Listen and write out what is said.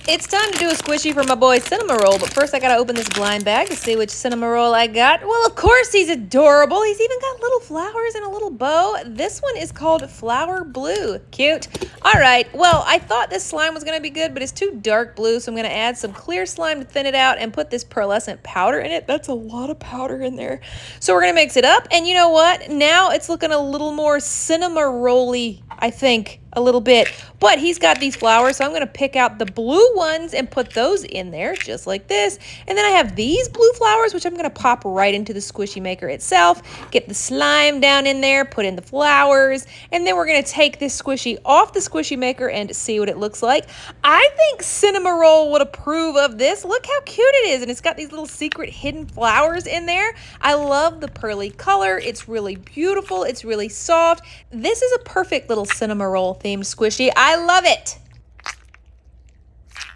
It's time to do a squishy for my boy Cinnamoroll, but first I gotta open this blind bag to see which Cinnamoroll I got. Well, of course he's adorable. He's even got little flowers and a little bow. This one is called Flower Blue. Cute. All right, well, I thought this slime was gonna be good, but it's too dark blue, so I'm gonna add some clear slime to thin it out and put this pearlescent powder in it. That's a lot of powder in there. So we're gonna mix it up, and you know what? Now it's looking a little more Cinnamoroll-y, I think. A little bit, but he's got these flowers, so I'm gonna pick out the blue ones and put those in there just like this. And then I have these blue flowers, which I'm gonna pop right into the squishy maker itself, get the slime down in there, put in the flowers, and then we're gonna take this squishy off the squishy maker and see what it looks like. I think Cinnamoroll would approve of this. Look how cute it is, and it's got these little secret hidden flowers in there. I love the pearly color. It's really beautiful. It's really soft. This is a perfect little Cinnamoroll themed squishy. I love it.